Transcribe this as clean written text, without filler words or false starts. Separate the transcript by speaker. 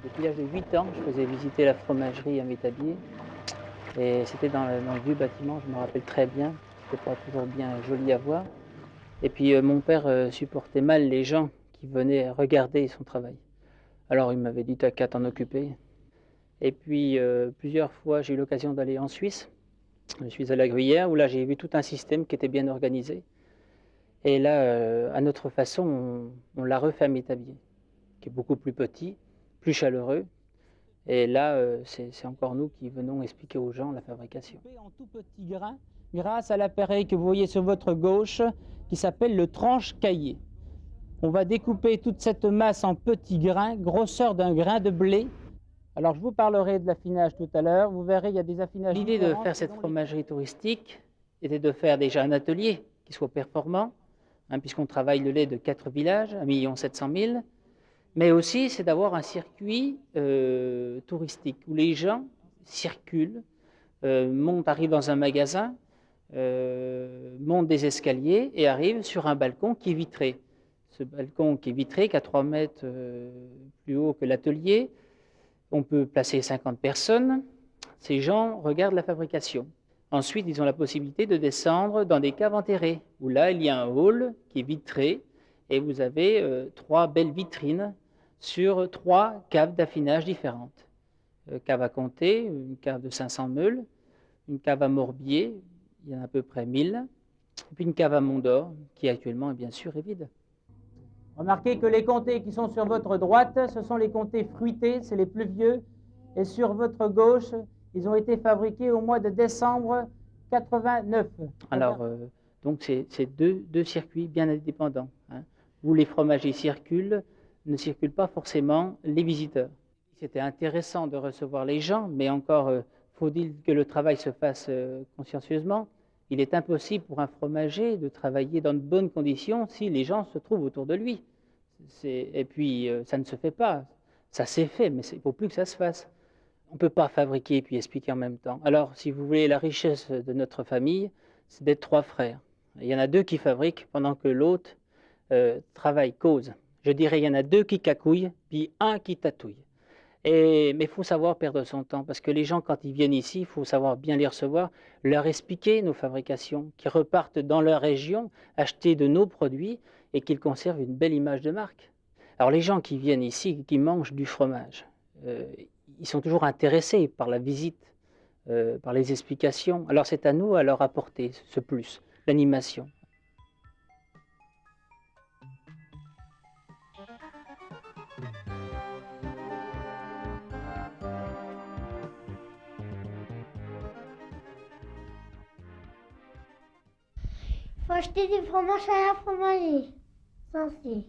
Speaker 1: Depuis l'âge de 8 ans, je faisais visiter la fromagerie à Métabier et c'était dans le vieux bâtiment, je me rappelle très bien. C'était pas toujours bien joli à voir et puis, mon père, supportait mal les gens qui venaient regarder son travail. Alors il m'avait dit: «Tu qu'à t'en occuper» et puis, plusieurs fois, j'ai eu l'occasion d'aller en Suisse. Je suis allé à Gruyère où là, j'ai vu tout un système qui était bien organisé et là, à notre façon, on l'a refait à Métabier, qui est beaucoup plus petit, plus chaleureux. Et là, c'est encore nous qui venons expliquer aux gens la fabrication. En tout petits grains, grâce à l'appareil que vous voyez sur votre gauche, qui s'appelle le tranche-cahier. On va découper toute cette masse en petits grains, grosseur d'un grain de blé. Alors, je vous parlerai de l'affinage tout à l'heure. Vous verrez, il y a des affinages. L'idée de faire cette fromagerie touristique était de faire déjà un atelier qui soit performant, puisqu'on travaille le lait de 4 villages, 1 700 000. Mais aussi, c'est d'avoir un circuit touristique où les gens circulent, arrivent dans un magasin, montent des escaliers et arrivent sur un balcon qui est vitré. Ce balcon qui est vitré, qui a 3 mètres plus haut que l'atelier, on peut placer 50 personnes. Ces gens regardent la fabrication. Ensuite, ils ont la possibilité de descendre dans des caves enterrées, où là, il y a un hall qui est vitré et vous avez 3 belles vitrines sur 3 caves d'affinage différentes. Cave à Comté, une cave de 500 meules, une cave à Morbier, il y en a à peu près 1000, et puis une cave à Mont-d'Or, qui actuellement, bien sûr, est vide. Remarquez que les comtés qui sont sur votre droite, ce sont les comtés fruités, c'est les plus vieux, et sur votre gauche, ils ont été fabriqués au mois de décembre 89. Alors, donc c'est deux circuits bien indépendants, où les fromagers circulent, ne circulent pas forcément les visiteurs. C'était intéressant de recevoir les gens, mais encore faut-il que le travail se fasse consciencieusement. Il est impossible pour un fromager de travailler dans de bonnes conditions si les gens se trouvent autour de lui. Et puis, ça ne se fait pas. Ça s'est fait, mais il ne faut plus que ça se fasse. On ne peut pas fabriquer et puis expliquer en même temps. Alors, si vous voulez, la richesse de notre famille, c'est d'être 3 frères. Il y en a 2 qui fabriquent pendant que l'autre travaille, cause. Je dirais, il y en a 2 qui cacouillent, puis un qui tatouille. Mais il faut savoir perdre son temps, parce que les gens, quand ils viennent ici, il faut savoir bien les recevoir, leur expliquer nos fabrications, qu'ils repartent dans leur région, acheter de nos produits et qu'ils conservent une belle image de marque. Alors les gens qui viennent ici, qui mangent du fromage, ils sont toujours intéressés par la visite, par les explications. Alors c'est à nous à leur apporter ce plus, l'animation.
Speaker 2: Faut acheter du fromage à la fromagerie. Censé.